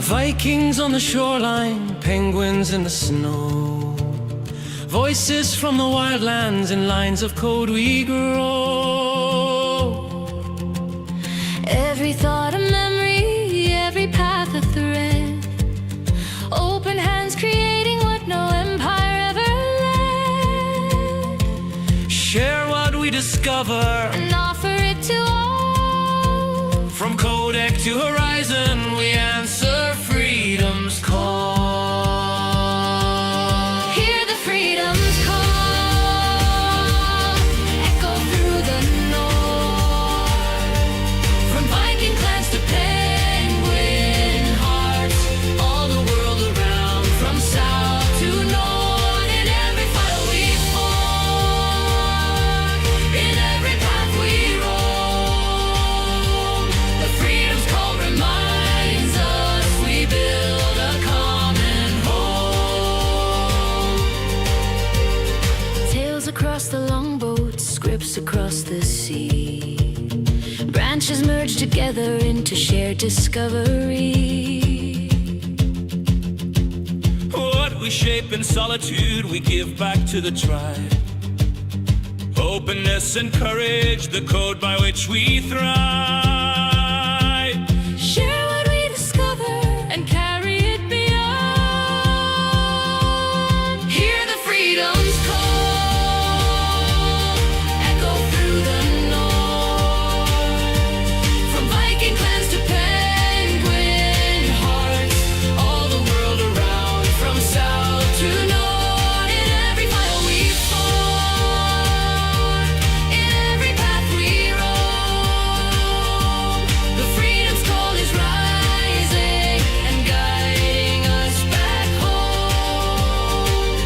Vikings on the shoreline, penguins in the snow, voices from the wildlands in lines of code we grow. Every thought a memory, every path a thread, open hands creating what no empire ever led. Share what we discover And offer it to all. from codec to horizon, we answer freedom's call. Hear the freedom's call, echo through the north. From Viking clans to penguin hearts, all the world around, from south to north. In every fight we fought, in every path we roam, the freedom's call reminds us we build a common home. Tales across the longboat, scripts across the sea, branches merge together into shared discovery. What we shape in solitude, we give back to the tribe. Openness and courage, the code by which we thrive. Share what we discover and carry it beyond. Hear the freedom's call, echo through the north. From Viking clans to penguin hearts, all the world around, from south to north. In every fight we fought, in every path we roam, the freedom's call is rising and guiding us back home.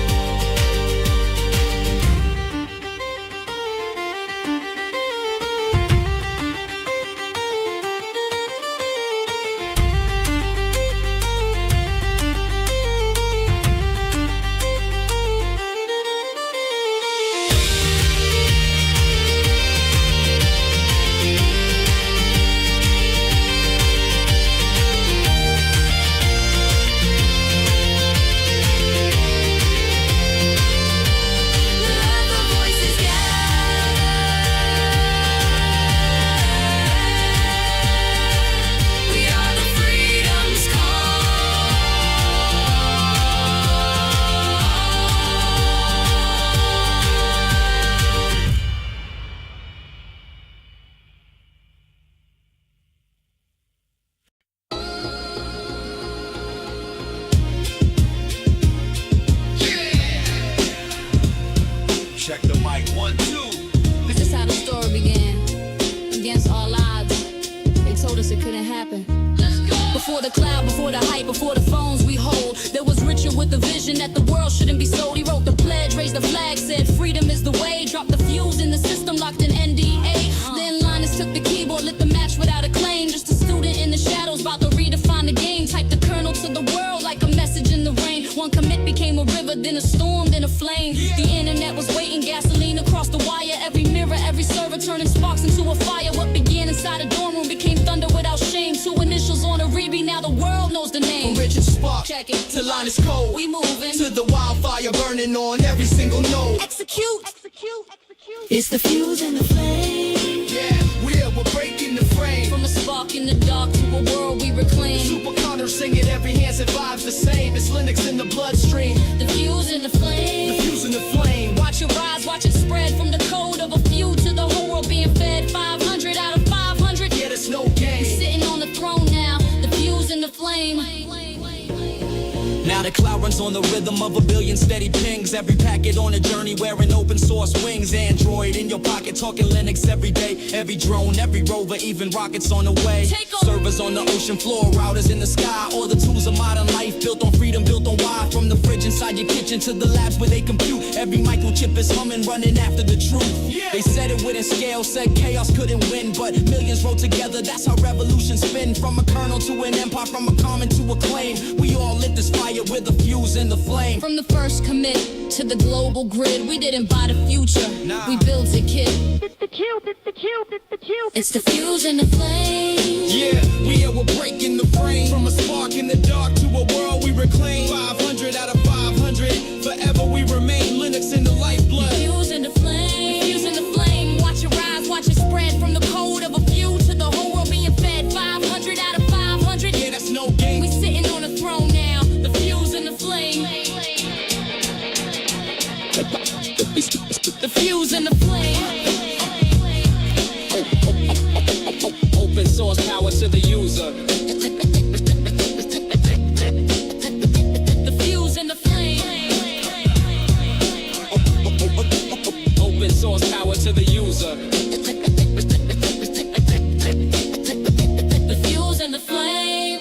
Let the voices gather. We are the freedom's call. Check the mic, 1, 2. This is how the story began. Against all odds, they told us it couldn't happen. Before the cloud, before the hype, before the phones we hold, there was Richard with the vision that the world shouldn't be sold. He wrote the pledge, raised the flag, said freedom is the way. Dropped the fuse in the system, locked in NDA. Then Linus took the keyboard, lit the match without a claim. Just a student in the shadows, about to redefine the game. Typed the kernel to the world like a message in the rain. One commit became a river, then a storm, then a flame. The internet was waiting, gasoline across the wire. Every mirror, every server turning sparks into a fire. What began inside a dorm room became thunder without shame. Two initials on a rebeat, now the world knows the name. From Richard Spark Check it. to Linus Code, We moving. to the wildfire burning on every single node. Execute. It's the fuse and the flame. Yeah, we're breaking the frame. From a spark in the dark to a world we reclaim. Superconductor singing, every hand survives the same. It's Linux in the bloodstream, The fuse and the the flame. fuse and the flame. Watch it rise, watch it spread. From the code of a few to the whole world being fed. 500 out of 500. Yeah, there's no game. Sitting on the throne now. The fuse and the flame. Now the cloud runs on the rhythm of a billion steady pings. Every packet on a journey wearing open source wings. Android in your pocket, talking Linux every day. Every drone, every rover, even rockets on the way. Take over. Servers on the ocean floor, routers in the sky. All the tools of modern life, built on freedom, built on why. From the fridge inside your kitchen to the labs where they compute. Every microchip is humming, running after the truth. They said it wouldn't scale, said chaos couldn't win. But millions roll together, that's how revolutions spin. From a kernel to an empire, from a common to a claim. We all lit this fire with the fuse and the flame. From the first commit to the global grid, we didn't buy the future, we built it, kid. It's the cube, it's the cube, it's the cube. It's the fuse and the flame. Yeah, we're breaking the frame. From a spark in the the dark to a world we reclaim. 500 out of 500, forever we remain. Linux in the lifeblood. Fuse in the flame, fuse in the flame. Watch it rise, watch it spread from the code of a few to the whole world being fed. 500 out of 500. Yeah, that's no game. We sitting on a throne now. The fuse in the flame. The fuse in the flame. Open source power to the user. The fuse in the flame. Open source power to the user. The fuse in the flame.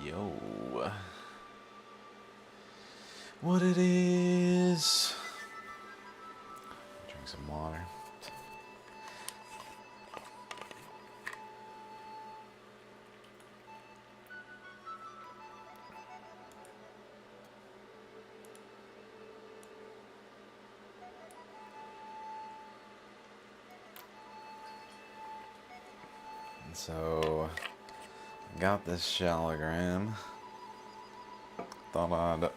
Yo, what it is? Drink some water. And so got this Shaligram. Thought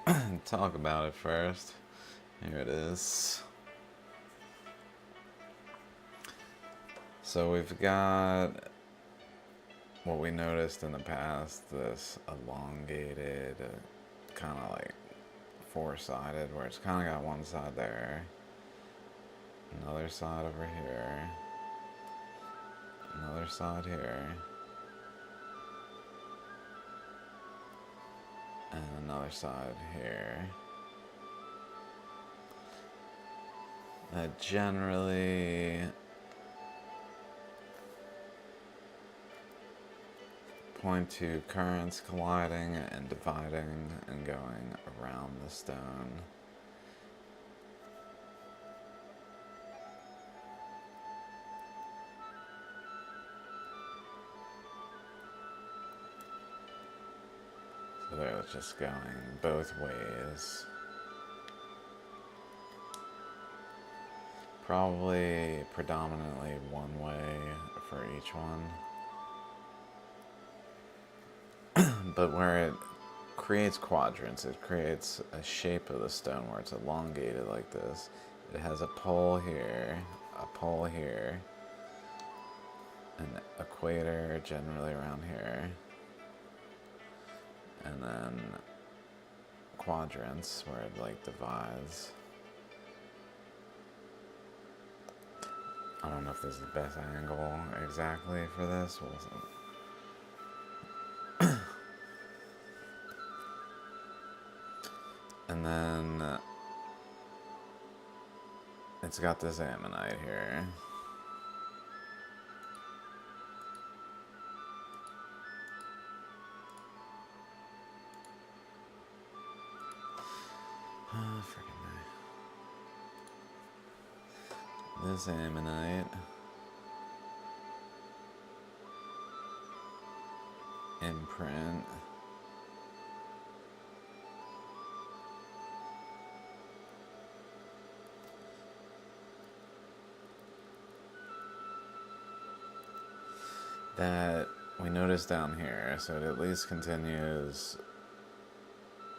I'd talk about it first. Here it is. So we've got what we noticed in the past, this elongated, kind of like four-sided, where it's kind of got one side there, another side over here, another side here, and another side here. That generally point to currents colliding and dividing and going around the stone. So they're just going both ways. Probably predominantly one way for each one. but where it creates quadrants, it creates a shape of the stone where it's elongated like this. It has a pole here, an equator generally around here, and then quadrants where it like divides. I don't know if this is the best angle exactly for this. And then it's got this ammonite here. This ammonite. Imprint. That we notice down here, so it at least continues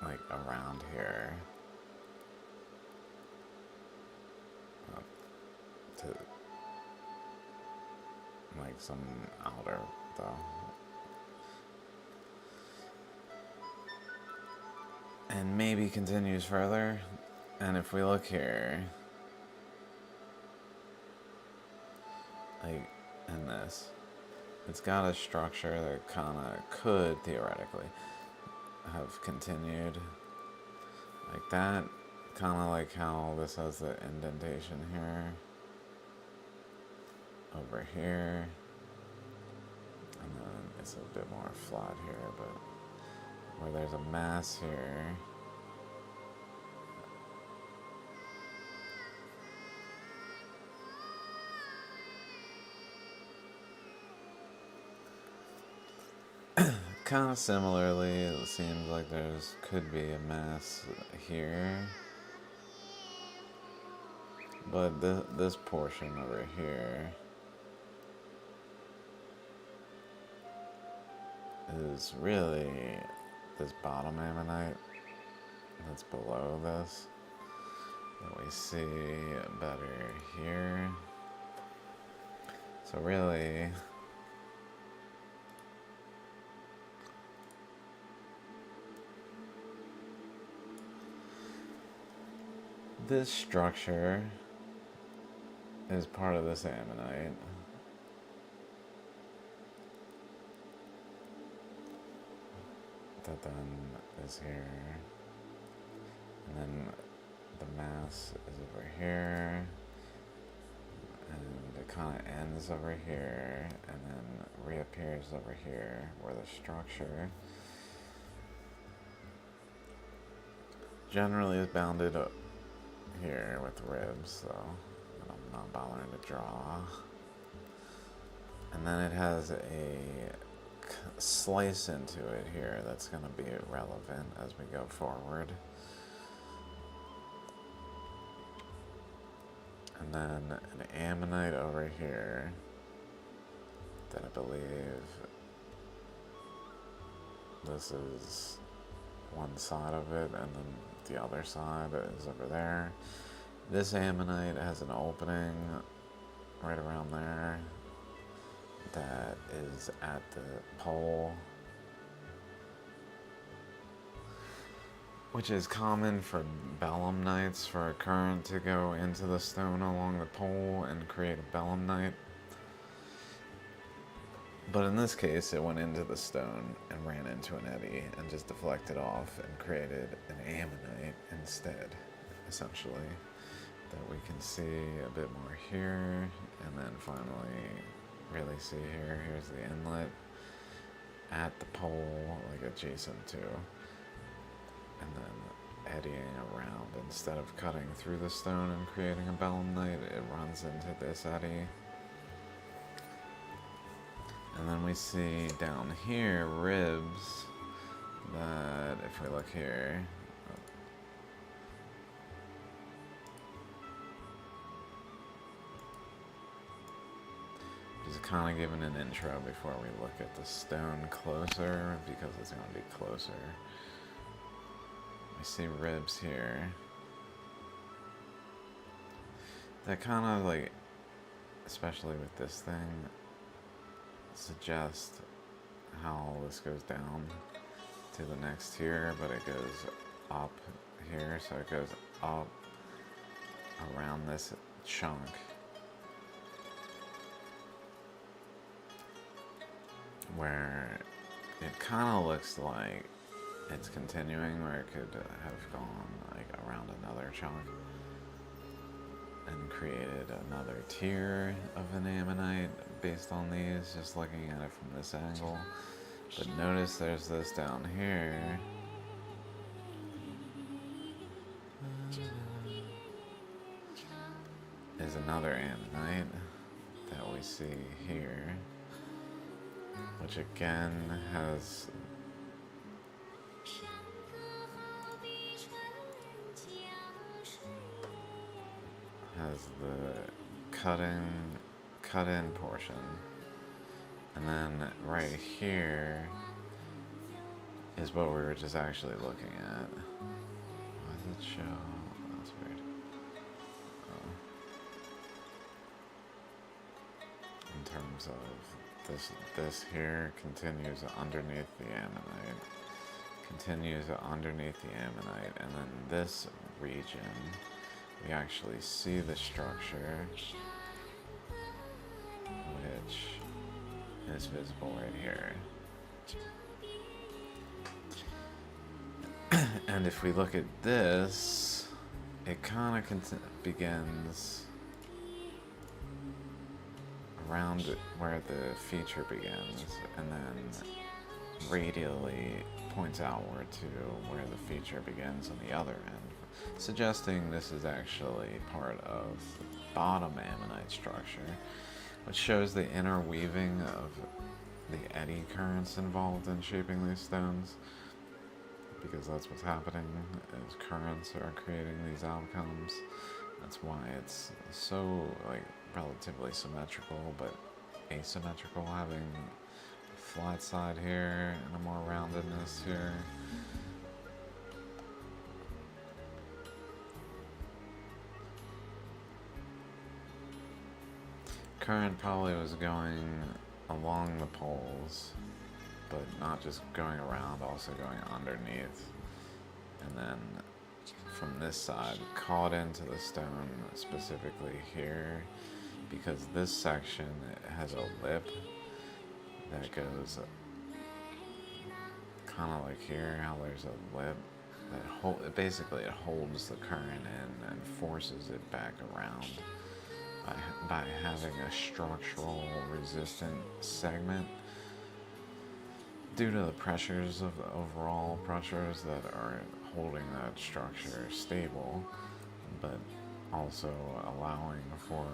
like around here up to like some outer though. And maybe continues further. And if we look here, like in this, it's got a structure that kind of could theoretically have continued like that, kind of like how this has the indentation here, over here, and then it's a bit more flat here, but where there's a mass here. Kind of similarly, it seems like there's could be a mass here, but this portion over here is really this bottom ammonite that's below this that we see better here. So really, this structure is part of this ammonite. That then is here. And then the mass is over here. And it kind of ends over here. And then reappears over here where the structure generally is bounded up here with ribs, so I'm not bothering to draw. And then it has a slice into it here that's going to be relevant as we go forward. And then an ammonite over here that I believe this is one side of it, and then the other side is over there. This ammonite has an opening right around there that is at the pole, which is common for belemnites, for a current to go into the stone along the pole and create a belemnite. But in this case, it went into the stone and ran into an eddy and just deflected off and created an ammonite instead, essentially, that we can see a bit more here, and then finally really see here. Here's the inlet at the pole, like adjacent to, and then eddying around. Instead of cutting through the stone and creating a belemnite, it runs into this eddy. And then we see down here ribs that, if we look here, is just kind of giving an intro before we look at the stone closer, because it's going to be closer. We see ribs here. That kind of like, especially with this thing, suggest how this goes down to the next tier, but it goes up here, so it goes up around this chunk. Where it kind of looks like it's continuing, where it could have gone like around another chunk and created another tier of an ammonite based on these, just looking at it from this angle. But notice there's this down here. Is another ammonite that we see here, which again has the cut in portion, and then right here is what we were just actually looking at. Why does it show? That's weird. Oh. In terms of this here continues underneath the ammonite, and then this region, we actually see the structure, which is visible right here. And if we look at this, it kind of begins around where the feature begins, and then radially points outward to where the feature begins on the other end, suggesting this is actually part of the bottom ammonite structure, which shows the interweaving of the eddy currents involved in shaping these stones, because that's what's happening, is currents are creating these outcomes. That's why it's so like relatively symmetrical but asymmetrical, having a flat side here and a more roundedness here. Current probably was going along the poles, but not just going around, also going underneath, and then from this side caught into the stone, specifically here, because this section has a lip that goes kind of like here, how there's a lip that basically it holds the current in and forces it back around by having a structural resistant segment due to the pressures of the overall pressures that are holding that structure stable, but also allowing for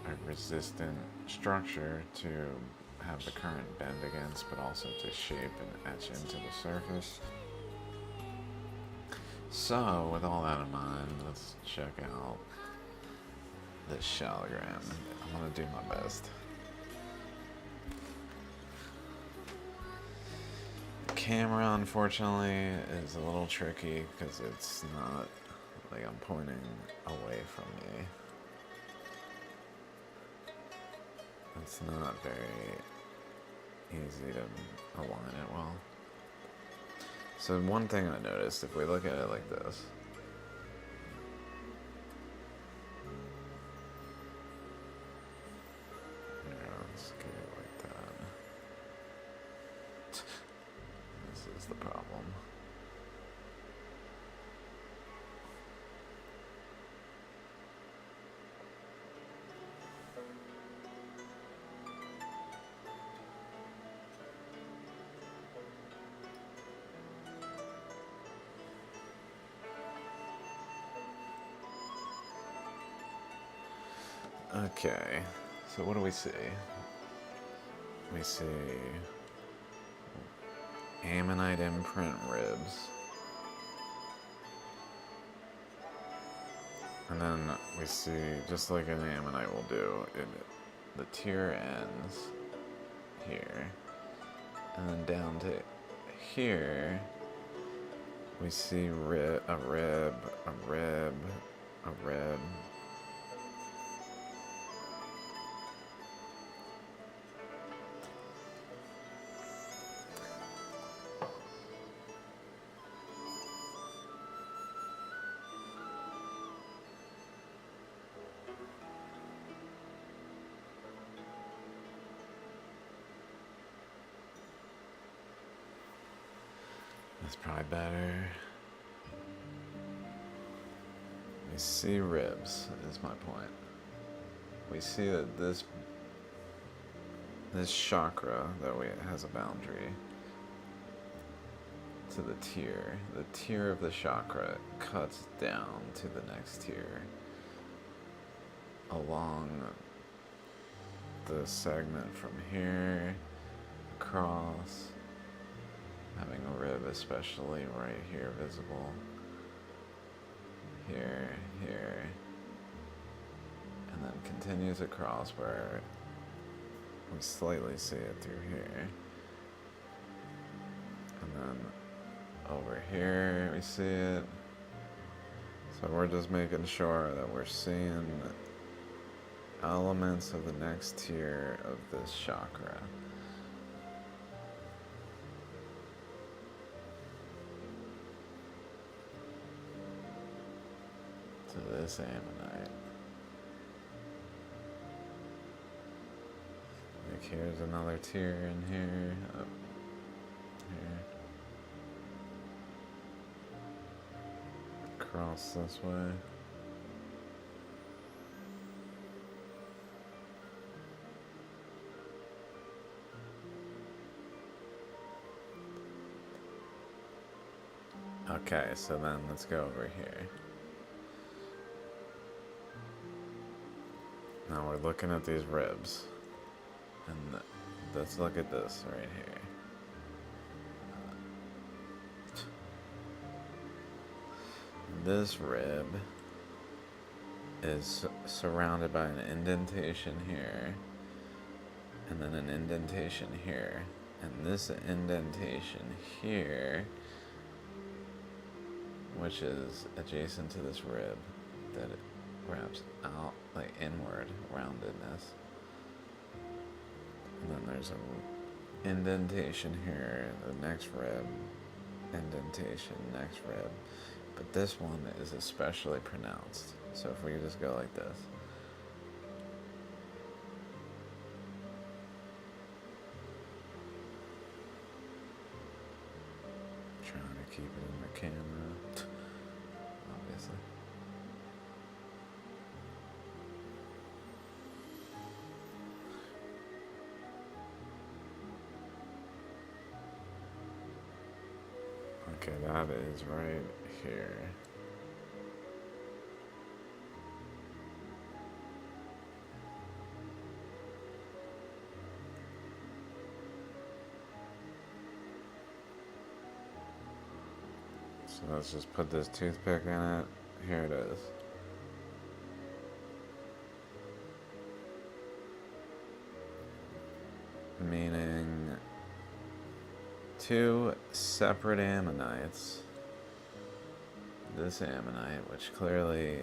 a resistant structure to have the current bend against, but also to shape and etch into the surface. So, with all that in mind, let's check out this Shaligram. I'm gonna do my best. The camera, unfortunately, is a little tricky because it's not like I'm pointing away from me. It's not very easy to align it well. So one thing I noticed, if we look at it like this, here, let's get it like that. This is the problem. Okay, so what do we see? We see ammonite imprint ribs. And then we see, just like an ammonite will do, it the tier ends here, and then down to here we see a rib, a rib, a rib. That's probably better. We see ribs, is my point. We see that this chakra that has a boundary to the tier. The tier of the chakra cuts down to the next tier along the segment from here across, having a rib especially right here visible. Here, and then continues across where we slightly see it through here. And then over here we see it. So we're just making sure that we're seeing elements of the next tier of this chakra. To this ammonite. Like here's another tier in here, up here. Across this way. Okay, so then let's go over here. Now we're looking at these ribs, and let's look at this right here. This rib is surrounded by an indentation here, and then an indentation here, and this indentation here, which is adjacent to this rib that it wraps out, like inward roundedness. And then there's an indentation here, the next rib, indentation, next rib. But this one is especially pronounced. So if we just go like this. Trying to keep it in the camera, obviously. Okay, that is right here. So let's just put this toothpick in it. Here it is. Meaning two separate ammonites. This ammonite, which clearly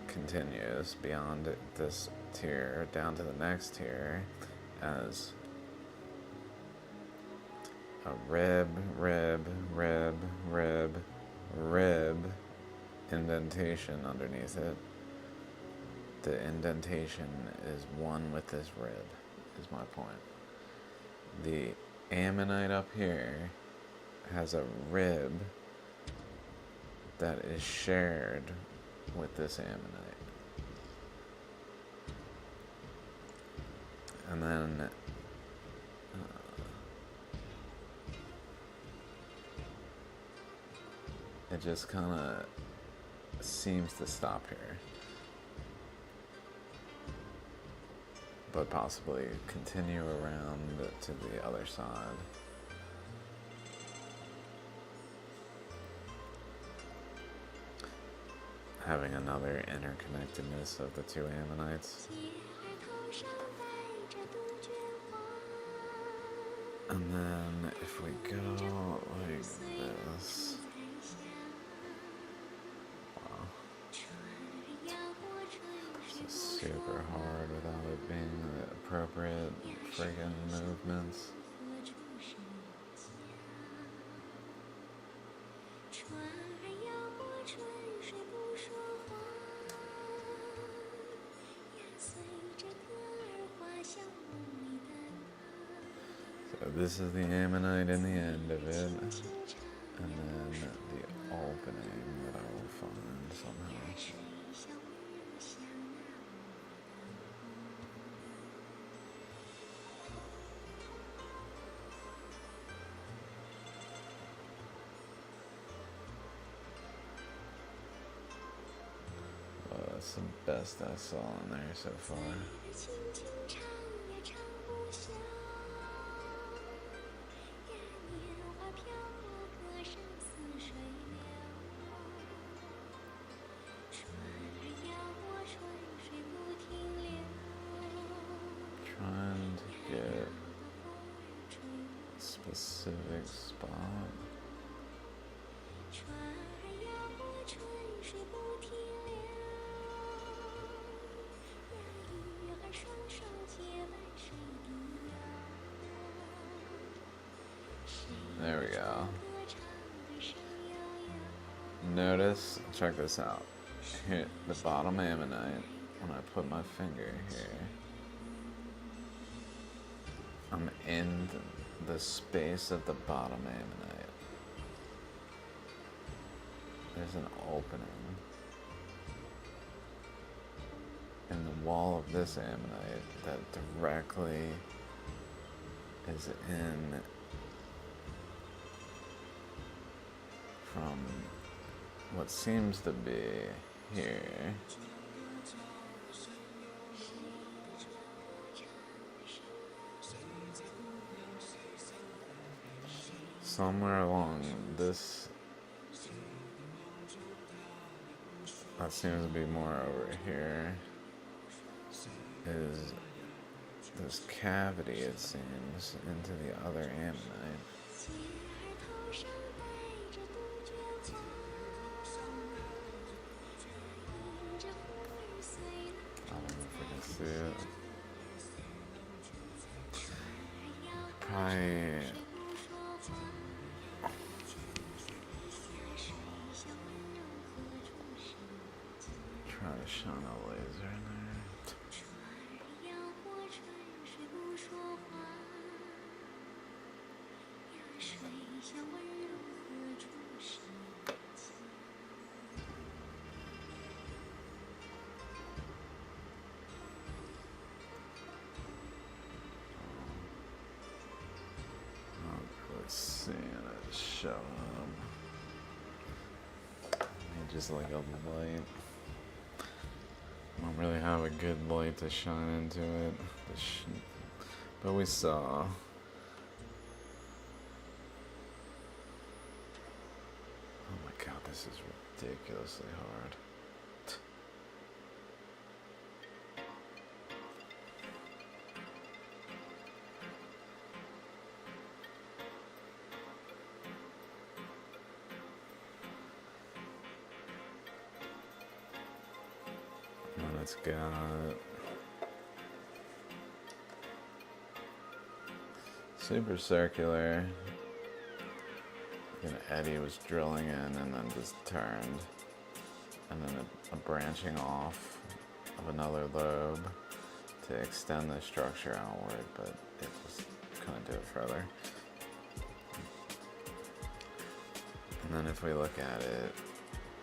continues beyond this tier down to the next tier as a rib, indentation underneath it. The indentation is one with this rib, is my point. The ammonite up here has a rib that is shared with this ammonite. And then it just kind of seems to stop here, but possibly continue around to the other side. Having another interconnectedness of the two ammonites. And then if we go like this, wow, this is super hard without it being the appropriate friggin' movements. So this is the ammonite in the end of it, and then the opening that I will find somehow. Well, that's the best I saw in there so far. Trying to get a specific spot. There we go. Notice, check this out. Here, the bottom ammonite, when I put my finger here, I'm in the space of the bottom ammonite. There's an opening in the wall of this ammonite that directly is in from what seems to be here. Somewhere along this, that seems to be more over here, is this cavity, it seems, into the other ammonite. I don't know if we can see it. Probably. Try to shine a laser in there. Let's see it show up. Just like a light. I don't really have a good light to shine into it, but we saw. Oh my god, this is ridiculously hard. And it's got super circular. And Eddie was drilling in and then just turned, and then a branching off of another lobe to extend the structure outward, but it just couldn't do it further. And then if we look at it,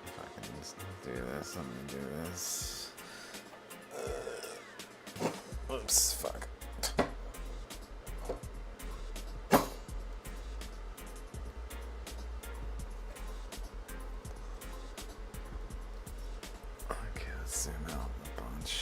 if I can just do this, let me do this. Oops, fuck. Okay, let's zoom out a bunch.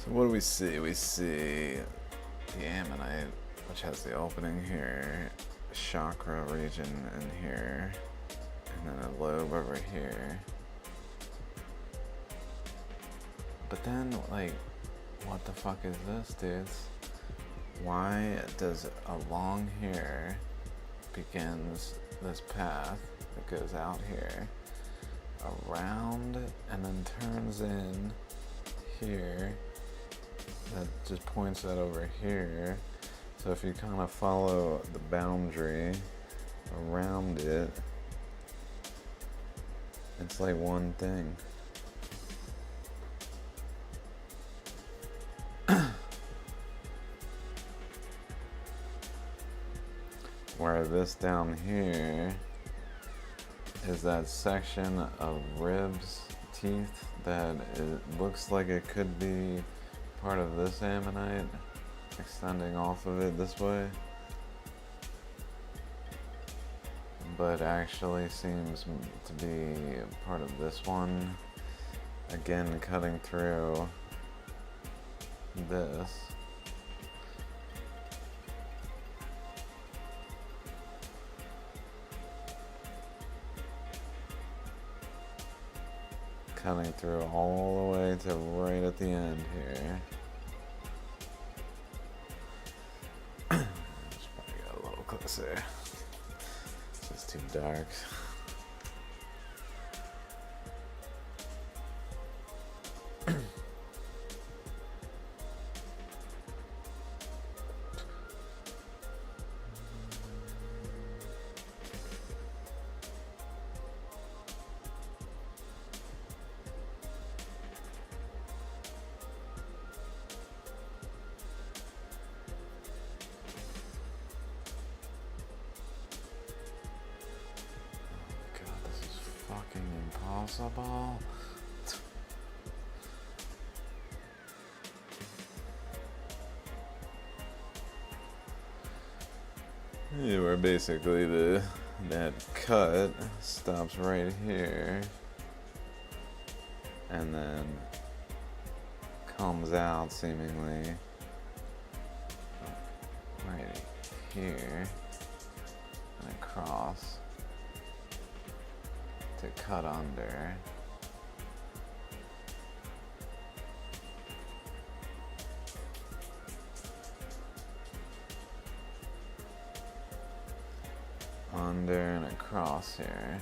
So what do we see? We see the ammonite, which has the opening here, chakra region in here, and then a lobe over here. But then, like, what the fuck is this, dudes? Why does along here begins this path that goes out here, around, and then turns in here, that just points that over here. So if you kind of follow the boundary around it, it's like one thing. Where this down here is that section of ribs, teeth, that it looks like it could be part of this ammonite, extending off of it this way, but actually seems to be part of this one, again cutting through this. Cutting through all the way to right at the end here. Just probably get a little closer. It's just too dark. Impossible. Yeah, where basically that cut stops right here and then comes out seemingly right here and across to cut under. Under and across here.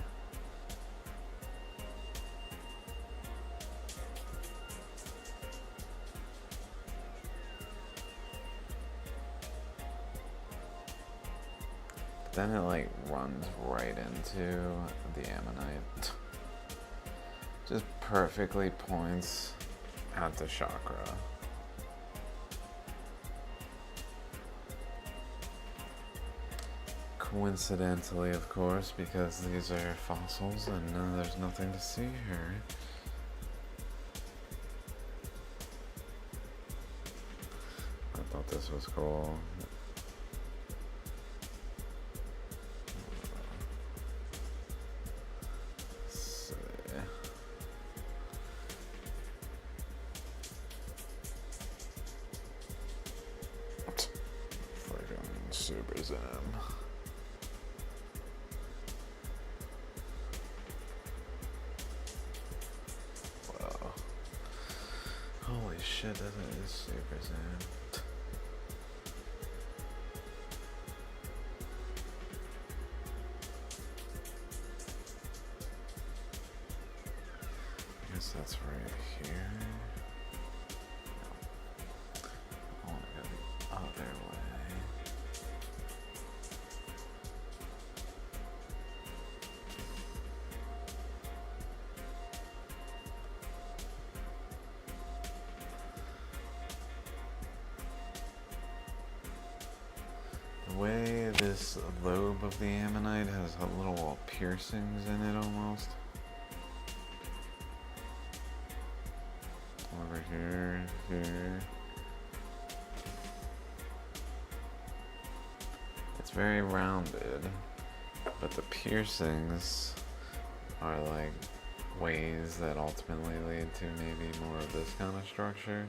But then it like runs right into the ammonite. Just perfectly points at the chakra. Coincidentally, of course, because these are fossils and there's nothing to see here. I thought this was cool. Let's see. Friggin' Super Zen. Holy shit, that is super Zen. I guess that's right here. I want to go the other way. The way this lobe of the ammonite has little piercings in it almost. Over here, here. It's very rounded, but the piercings are like ways that ultimately lead to maybe more of this kind of structure.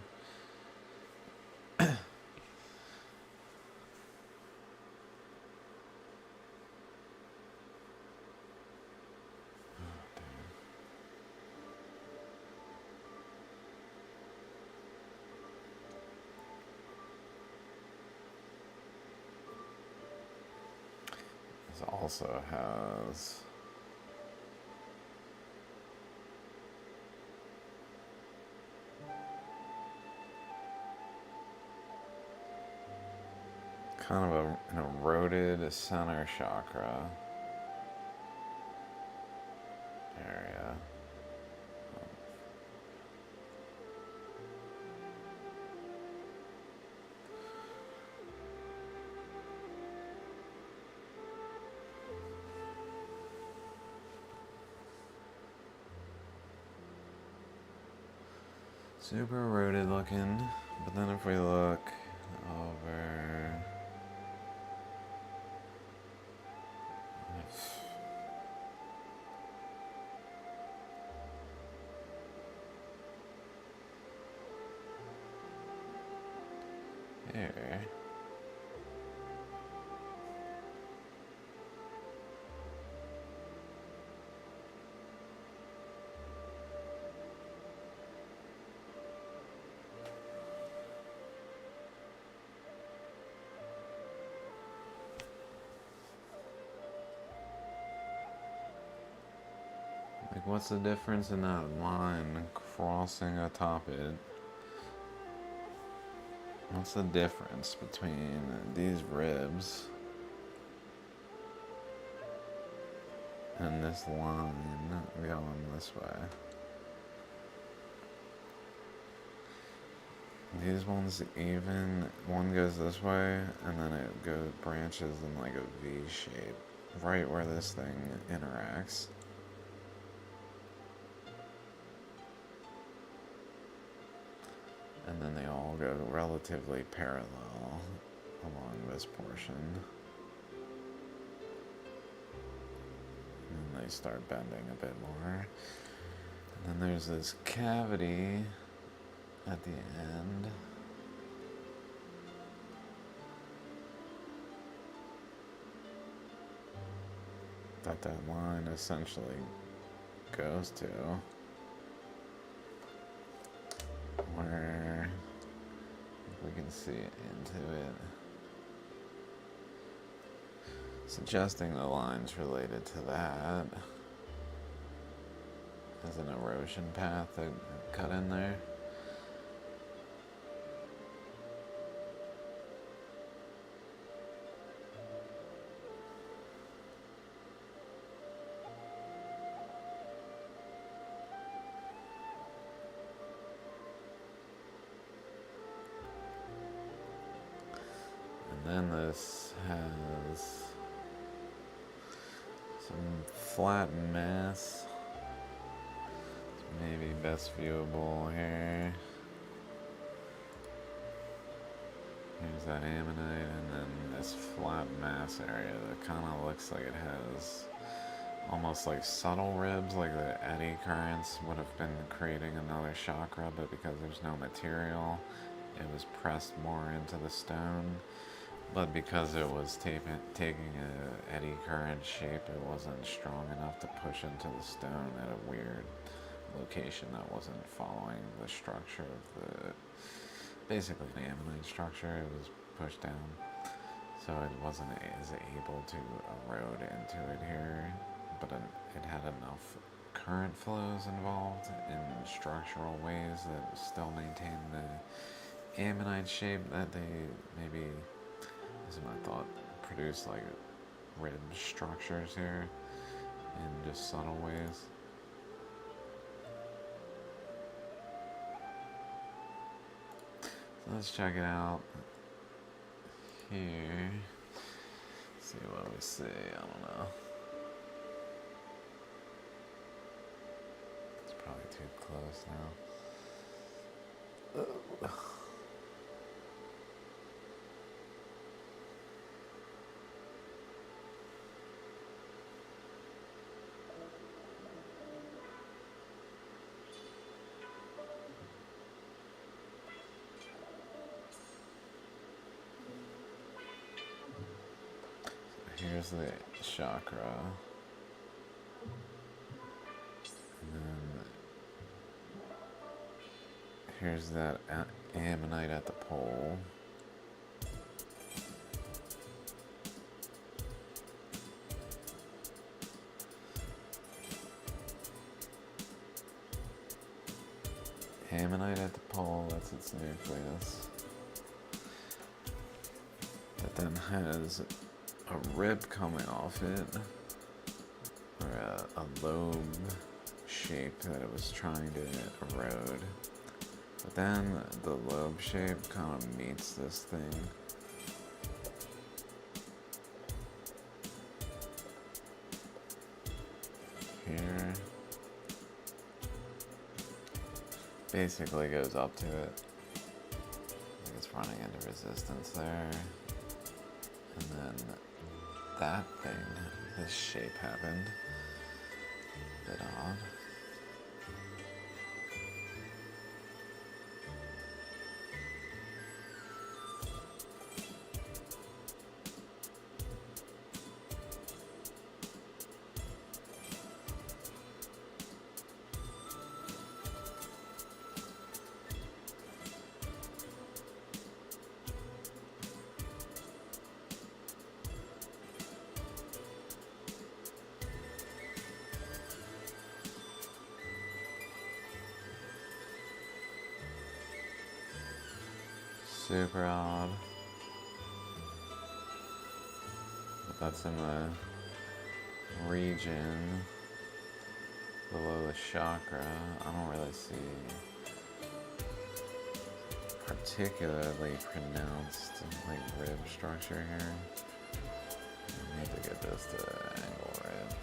This also has kind of an eroded center chakra area. Super eroded looking, but then if we look over, here, like what's the difference in that line crossing atop it? What's the difference between these ribs and this line going this way? These ones even, one goes this way and then it goes branches in like a V shape right where this thing interacts. And then they all go relatively parallel along this portion. And then they start bending a bit more. And then there's this cavity at the end. That line essentially goes to. Where we can see into it, suggesting the lines related to that as an erosion path that cut in there. And then this has some flat mass. It's maybe best viewable here. Here's that ammonite, and then this flat mass area that kind of looks like it has almost like subtle ribs, like the eddy currents would have been creating another chakra, but because there's no material, it was pressed more into the stone. But because it was taking a eddy current shape, it wasn't strong enough to push into the stone at a weird location that wasn't following the structure of the, basically an ammonite structure. It was pushed down, so it wasn't as able to erode into it here, but it had enough current flows involved in structural ways that still maintained the ammonite shape that they maybe, this is my thought, produce like rib structures here in just subtle ways. So let's check it out here. See what we see. I don't know. It's probably too close now. Oh. Here's the chakra, and then here's that ammonite at the pole. ammonite at the pole, that's its nucleus. That then has a rib coming off it, or a lobe shape that it was trying to erode. But then the lobe shape kind of meets this thing. Here. Basically goes up to it. I think it's running into resistance there. And then that thing, this shape happened. A bit odd. Super odd. But that's in the region below the chakra. I don't really see particularly pronounced like rib structure here. I need to get this to angle right.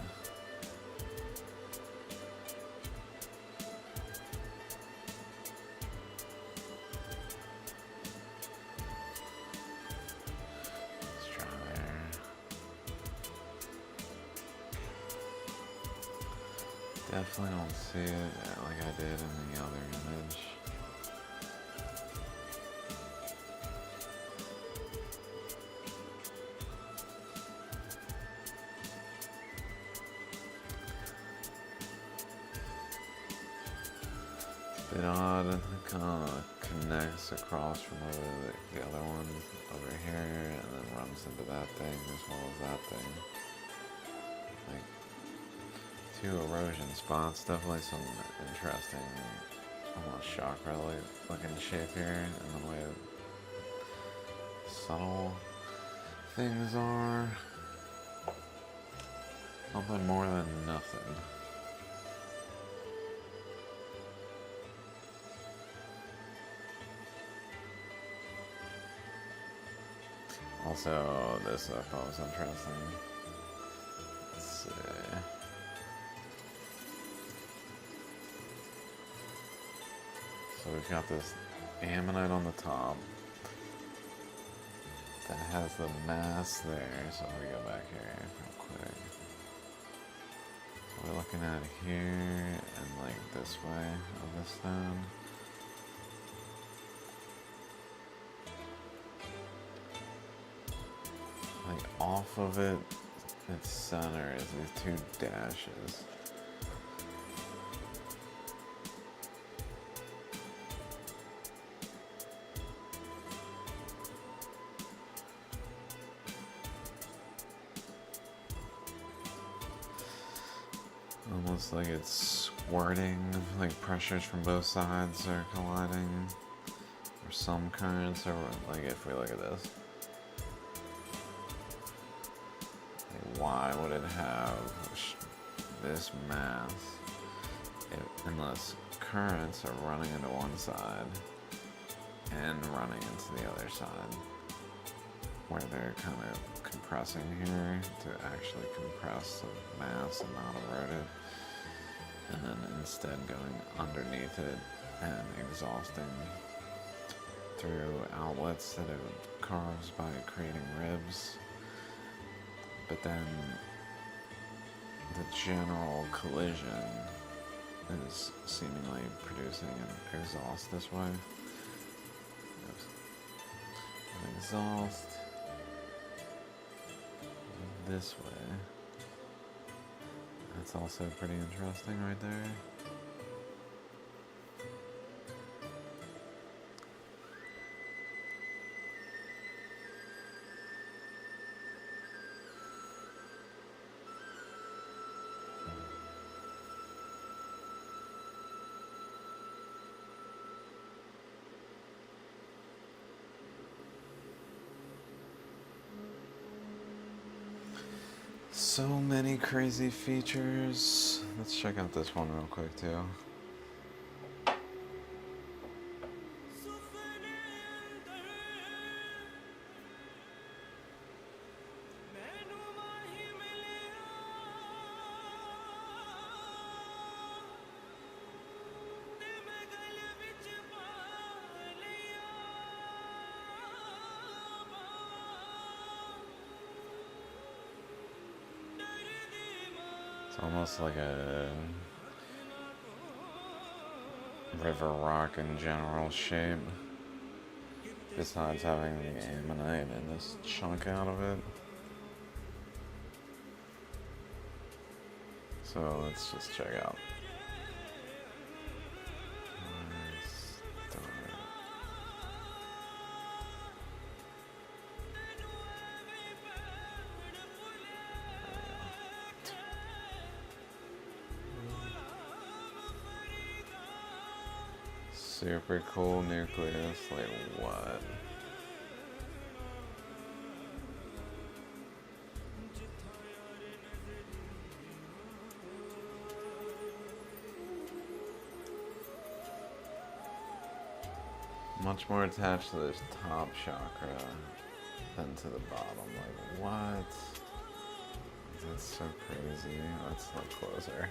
Definitely don't see it like I did in the other image. It's a bit odd, it kind of connects across from the other one over here and then runs into that thing as well as that thing. Like, two erosion spots, definitely some interesting, almost chakra looking shape here, and the way subtle things are. Something more than nothing. Also, this I thought was interesting. Let's see. So we've got this ammonite on the top that has the mass there. So if we go back here real quick. So we're looking at here and like this way of the stone. Like off of it, its center is these two dashes. Almost like it's squirting, like pressures from both sides are colliding, or some currents, or like if we look at this. Like why would it have this mass unless currents are running into one side and running into the other side, where they're kind of compressing here to actually compress the mass and not erode it, and then instead going underneath it and exhausting through outlets that it carves by creating ribs. But then the general collision is seemingly producing an exhaust this way. An exhaust this way. That's also pretty interesting right there. So many crazy features. Let's check out this one real quick too. It's almost like a river rock in general shape, besides having the ammonite and this chunk out of it. So let's just check out. Super cool nucleus, like what? Much more attached to this top chakra than to the bottom, like what? That's so crazy. Let's look closer.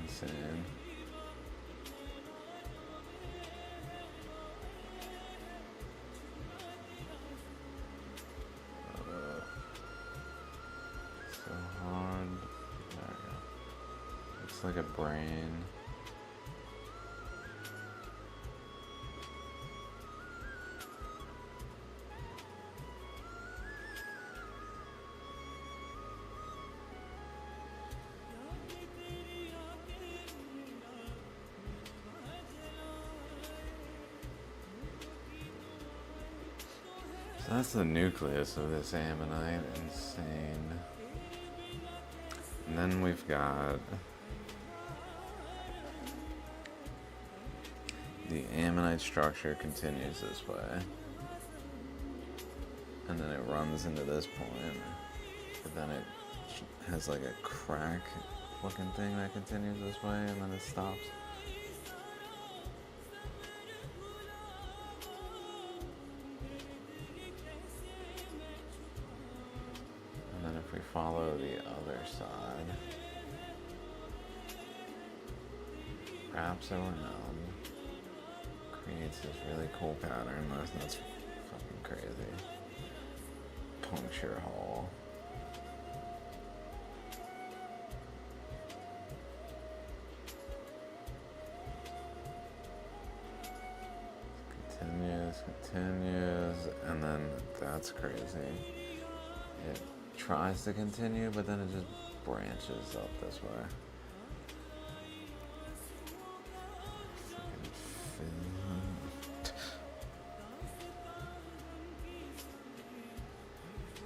Insane. So hard. There we go. Looks like a brain. So that's the nucleus of this ammonite. Insane. And then we've got the ammonite structure continues this way. And then it runs into this point. But then it has like a crack looking thing that continues this way and then it stops. We follow the other side, wraps around, creates this really cool pattern. That's fucking crazy. Puncture hole. Continues, and then that's crazy. It tries to continue, but then it just branches up this way.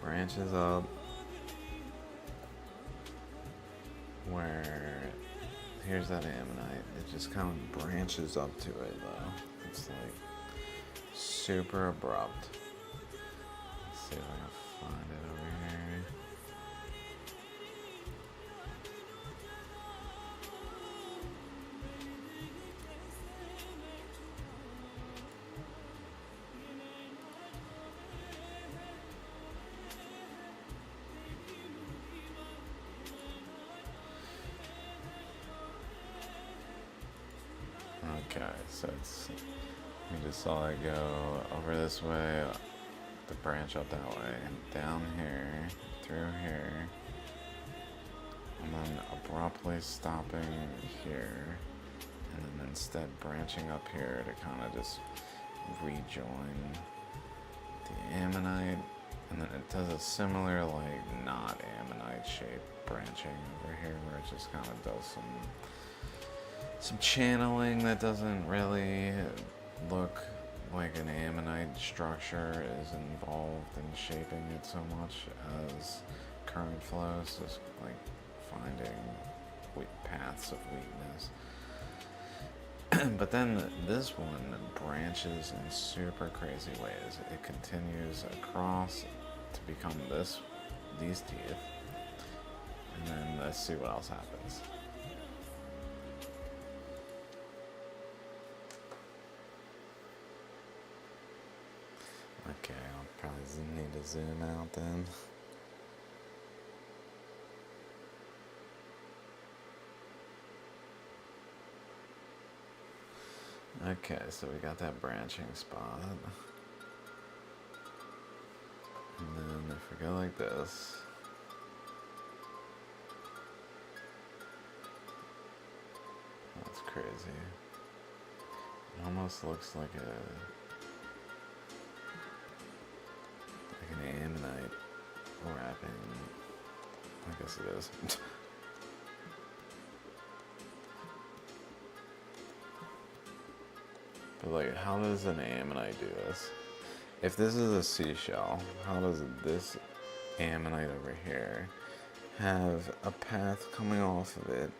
Branches up where here's that ammonite. It just kind of branches up to it though. It's like super abrupt. Let's see if I can find it over here. Okay, so it's, we just saw it go over this way, the branch up that way, down here, through here, and then abruptly stopping here, and then instead branching up here to kind of just rejoin the ammonite, and then it does a similar like not ammonite shape branching over here where it just kind of does some some channeling that doesn't really look like an ammonite structure is involved in shaping it so much as current flows, just like finding paths of weakness. But then this one branches in super crazy ways. It continues across to become these teeth, and then let's see what else happens. Okay, I'll probably need to zoom out then. Okay, so we got that branching spot. And then if we go like this, that's crazy. It almost looks like an ammonite wrapping. I guess it is. But like, how does an ammonite do this? If this is a seashell, how does this ammonite over here have a path coming off of it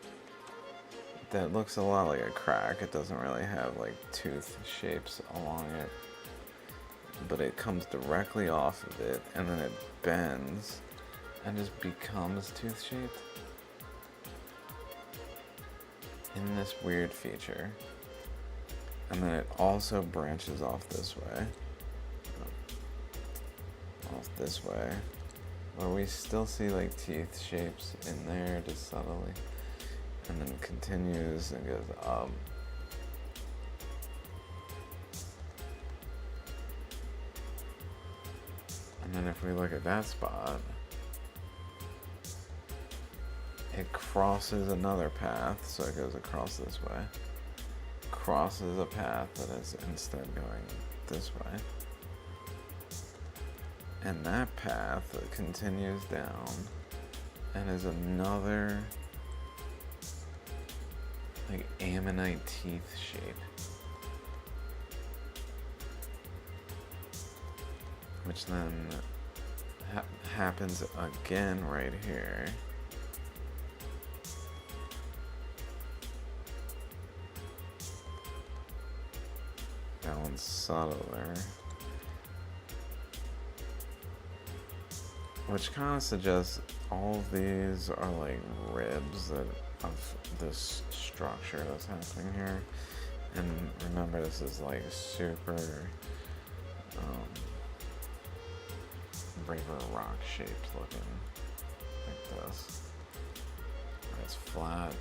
that looks a lot like a crack? It doesn't really have like tooth shapes along it, but it comes directly off of it and then it bends and just becomes tooth shaped in this weird feature. And then it also branches off this way. Off this way. Where we still see like teeth shapes in there just subtly. And then continues and goes up. And then if we look at that spot, it crosses another path, so it goes across this way. Crosses a path that is instead going this way. And that path continues down and is another like ammonite teeth shape. Which then happens again right here. That one's subtler. Which kind of suggests all of these are like ribs of this structure that's happening here. And remember, this is like super river rock shaped looking, like this. It's flat,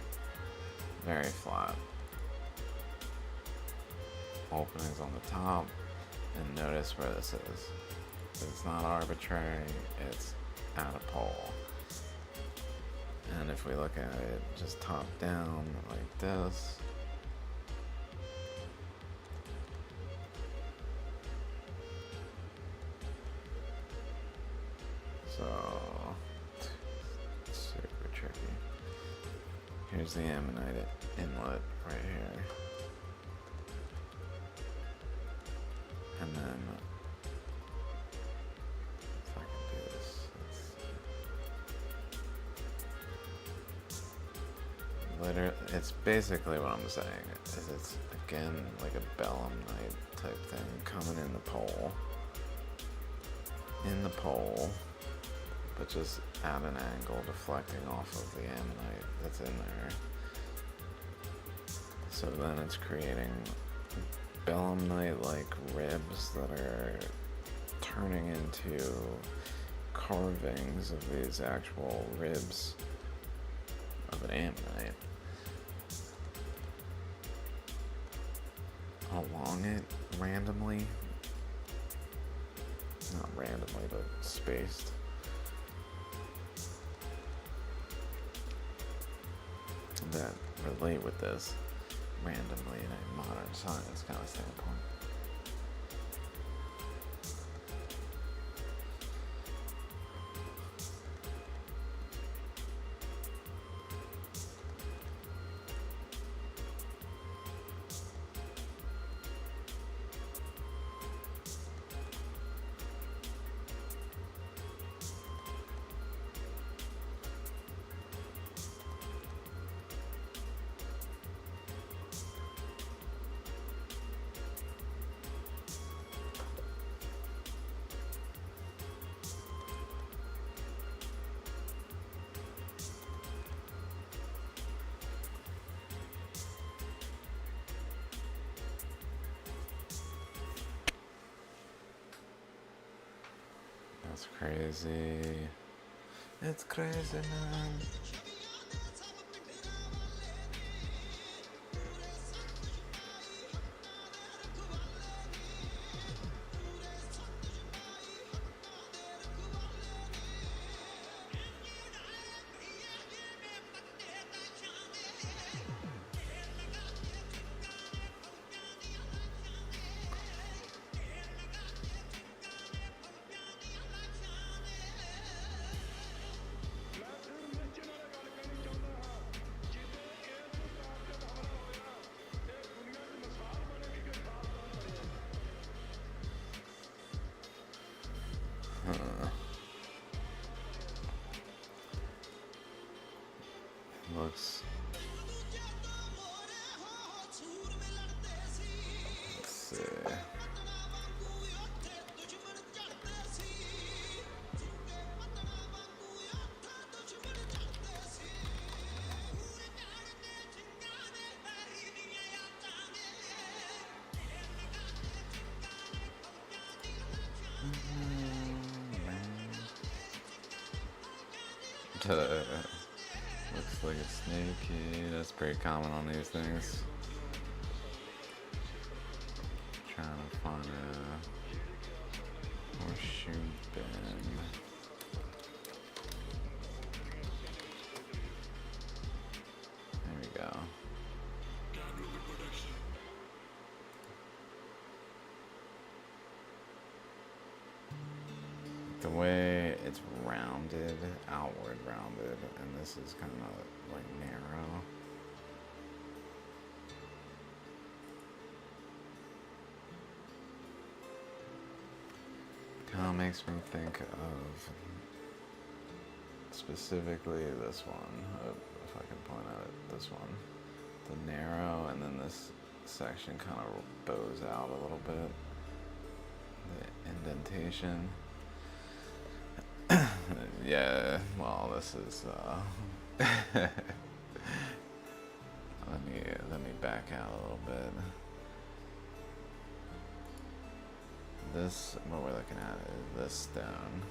very flat. Openings on the top, and notice where this is. It's not arbitrary, it's at a pole. And if we look at it just top down like this, so super tricky. Here's the ammonite inlet right here. And then, if I can do this, literally, it's basically what I'm saying, is it's again like a belemnite type thing coming in the pole, but just at an angle, deflecting off of the ammonite that's in there. So then it's creating belemnite-like ribs that are turning into carvings of these actual ribs of an ammonite. Along it, randomly, not randomly, but spaced. That relate with this randomly in a modern science kind of standpoint. That's crazy. It's crazy, man. Looks. Let's see. Looks like a snake. That's pretty common on these things. Trying to find a horseshoe bin. There we go. The way it's rounded, outward rounded, and this is kind of like narrow. Kind of makes me think of specifically this one, if I can point out this one. The narrow, and then this section kind of bows out a little bit. The indentation. Yeah, well, this is let me back out a little bit. This, what we're looking at is this stone,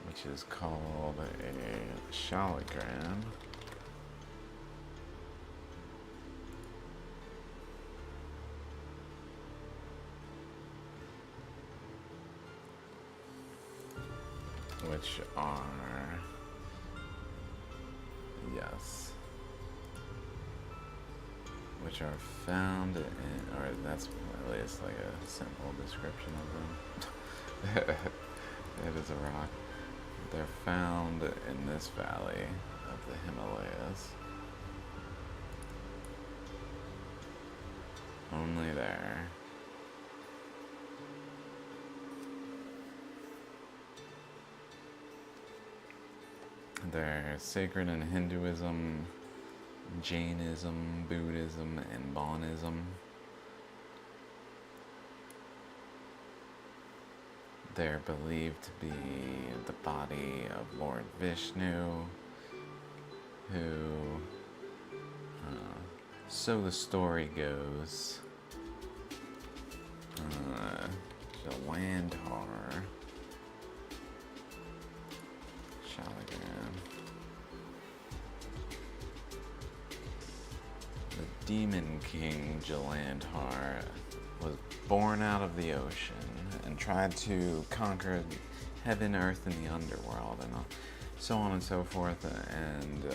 which is called a Shaligram. Which are, yes, which are found in, or that's at least like a simple description of them. It is a rock. They're found in this valley of the Himalayas. Only there. They're sacred in Hinduism, Jainism, Buddhism, and Baunism. They're believed to be the body of Lord Vishnu, who, so the story goes, Jalandhar, Shaligram, the demon king Jalandhar was born out of the ocean and tried to conquer heaven, earth, and the underworld, and so on and so forth. And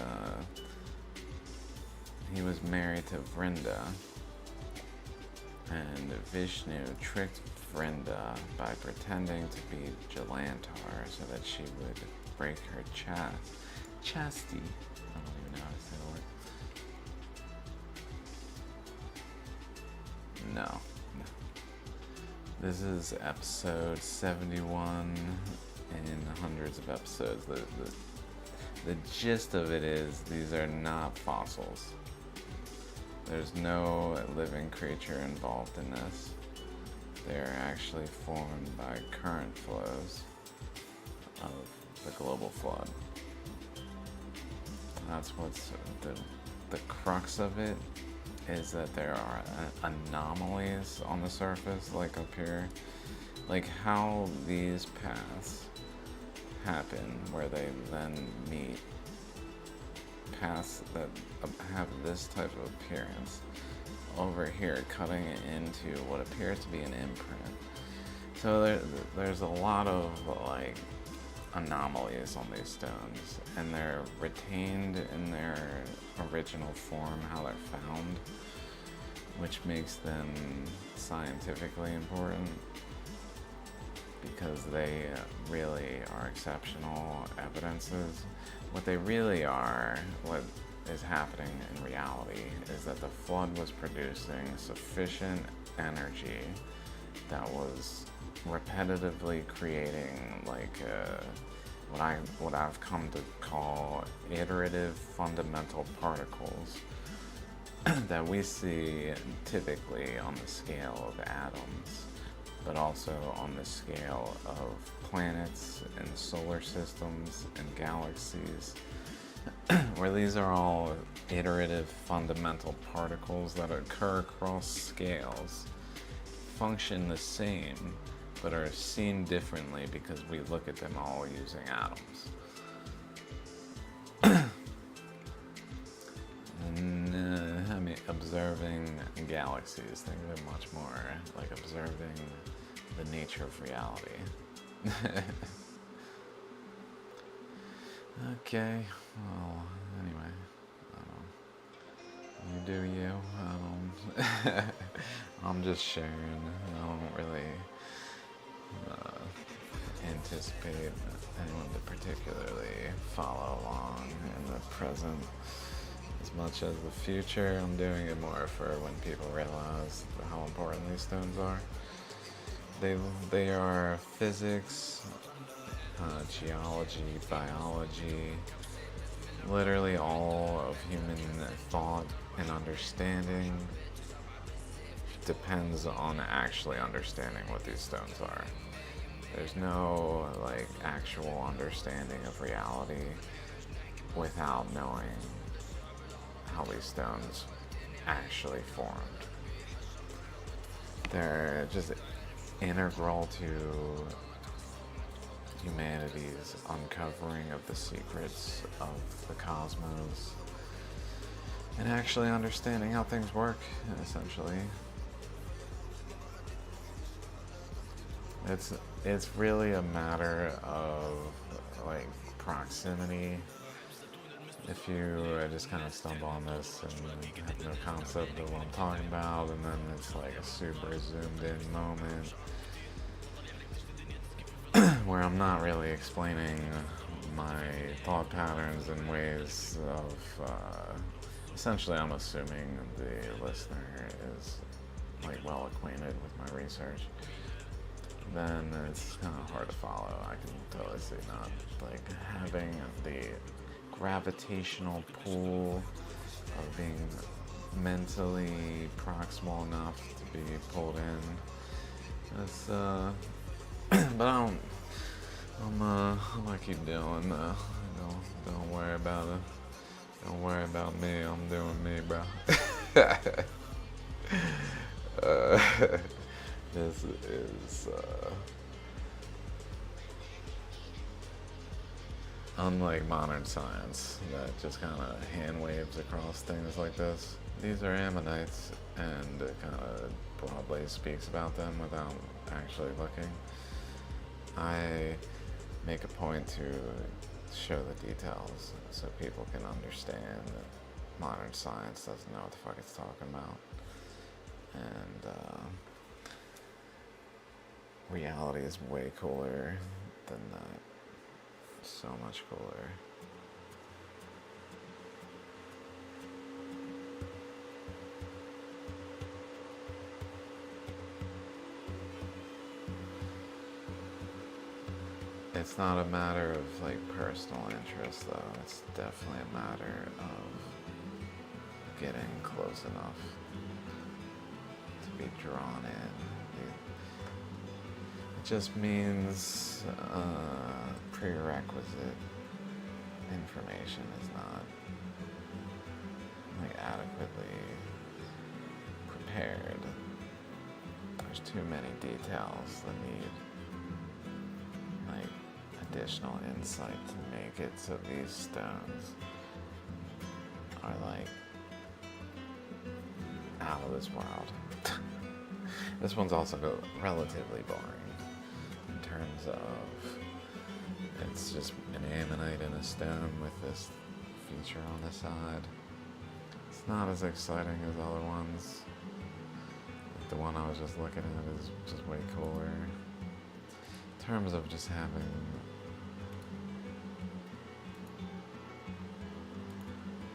he was married to Vrinda, and Vishnu tricked Vrinda by pretending to be Jalandhar so that she would break her chastity. I don't even know how to say the word. No. This is episode 71 in hundreds of episodes. The gist of it is these are not fossils. There's no living creature involved in this. They're actually formed by current flows of the global flood. That's what's the crux of it, is that there are anomalies on the surface, like up here, like how these paths happen, where they then meet paths that have this type of appearance over here, cutting into what appears to be an imprint. So there's a lot of like anomalies on these stones, and they're retained in their original form, how they're found, which makes them scientifically important, because they really are exceptional evidences. What they really are, what is happening in reality, is that the flood was producing sufficient energy that was repetitively creating like what I've come to call iterative fundamental particles that we see typically on the scale of atoms, but also on the scale of planets and solar systems and galaxies, where these are all iterative fundamental particles that occur across scales, function the same, but are seen differently because we look at them all using atoms. And I mean, observing galaxies, think of it much more like observing the nature of reality. Okay, well, anyway, you do you. I'm just sharing. I don't really anticipate anyone to particularly follow along in the present as much as the future. I'm doing it more for when people realize how important these stones are. They are physics, geology, biology, literally all of human thought and understanding depends on actually understanding what these stones are. There's no like actual understanding of reality without knowing how these stones actually formed. They're just integral to humanity's uncovering of the secrets of the cosmos and actually understanding how things work, essentially. It's really a matter of like proximity. If you just kind of stumble on this and have no concept of what I'm talking about, and then it's like a super zoomed in moment where I'm not really explaining my thought patterns in ways of, essentially I'm assuming the listener is like well acquainted with my research, then it's kind of hard to follow. I can totally see not like having the gravitational pull of being mentally proximal enough to be pulled in. That's but I'm gonna keep doing. Don't worry about it. Don't worry about me. I'm doing me, bro. This is unlike modern science that just kind of hand waves across things like this. These are ammonites, and it kind of broadly speaks about them without actually looking. I make a point to show the details so people can understand that modern science doesn't know what the fuck it's talking about. And reality is way cooler than that. So much cooler. It's not a matter of like personal interest though, it's definitely a matter of getting close enough to be drawn in. It just means prerequisite information is not like adequately prepared. there's too many details that need like additional insight to make it so these stones are like out of this world. This one's also relatively boring in terms of it's just an ammonite and a stone with this feature on the side. It's not as exciting as other ones. Like the one I was just looking at is just way cooler. In terms of just having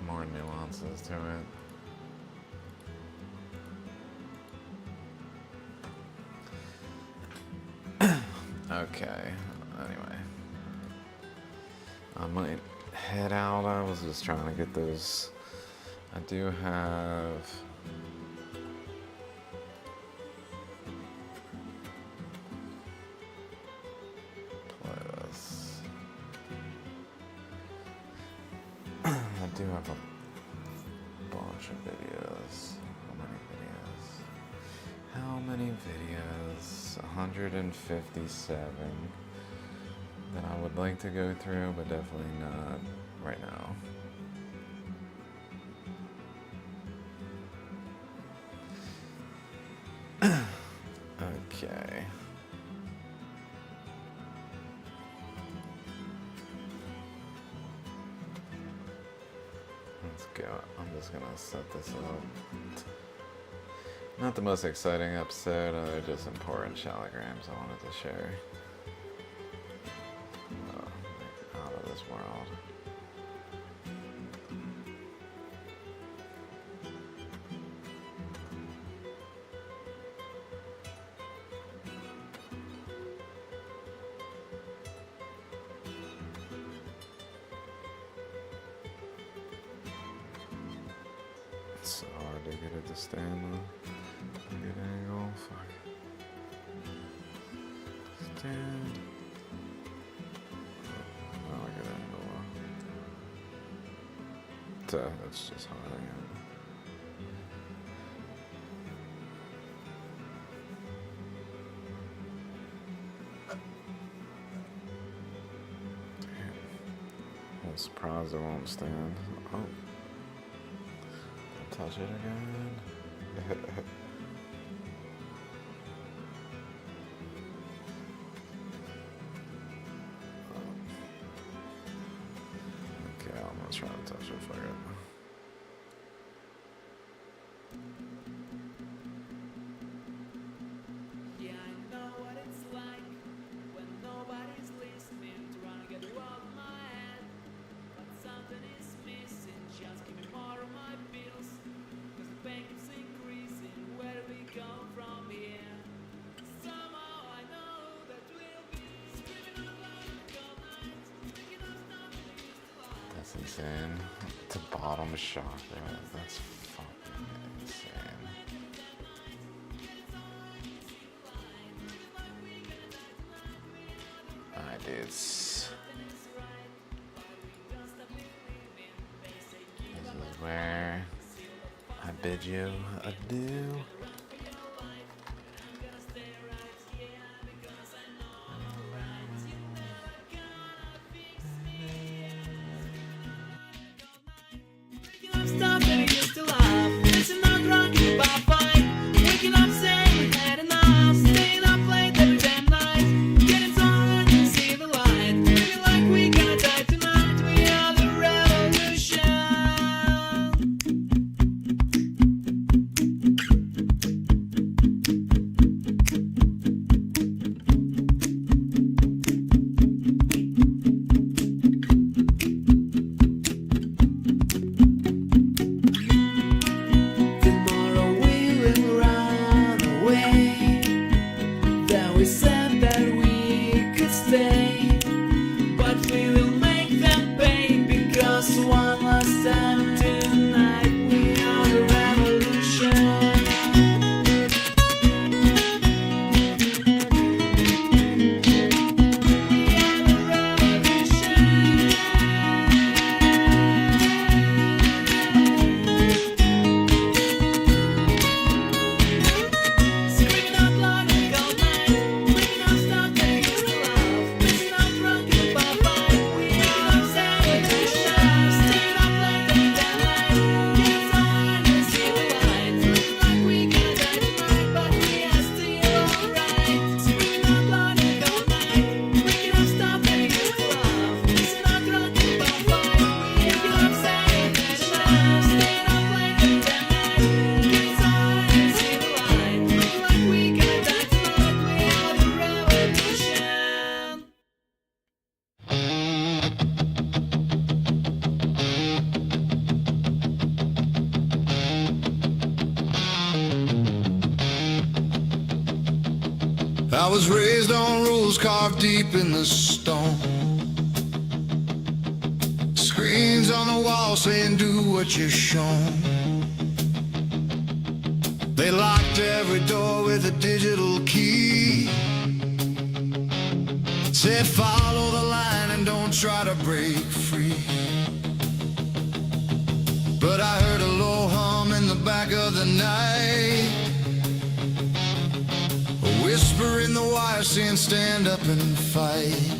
more nuances to it. Okay, anyway. I might head out. I was just trying to get those. I do have play this. I do have a bunch of videos. How many videos? 157 that I would like to go through, but definitely not right now. Okay. Let's go. I'm just gonna set this up. Not the most exciting episode, they're just important Shaligrams I wanted to share. Out of this world. It's so hard to get it to stand though. Good angle, fuck. Stand. Not a good angle. It's just hard again. Damn. I'm surprised it won't stand. Oh. Touch it again. Okay, I'm gonna try to touch it for it. Yeah, I know what it's like when nobody's listening, trying to get you out of my head. But something is missing, just give me more of my bills. Cause the pain keeps increasing, where do we go from here? Somehow I know that we'll be screaming out loud in the cold nights, thinking of something we used to love. That's insane. To bottom chakra. That's fucking insane. Alright, dudes. This is where I bid you adieu. Stuff that I used to love. Missing out drunk in bar fight. Waking up saying I had enough. Staying up late every damn night. Getting so hard to see the light. Feeling like we gonna die tonight. We are the revolution. I was raised on rules carved deep in the stone. Screens on the wall saying do what you're shown. They locked every door with a digital key. Said follow the line and don't try to break free. But I heard a low hum in the back of the night, a whisper in the wire saying stand up and fight.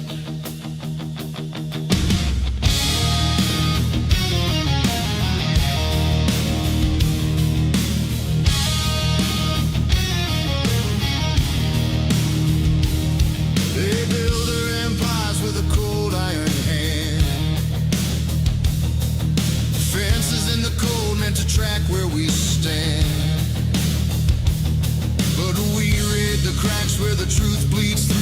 They build their empires with a cold iron hand. Fences in the cold meant to track where we stand. But we raid the cracks where the truth bleeds through.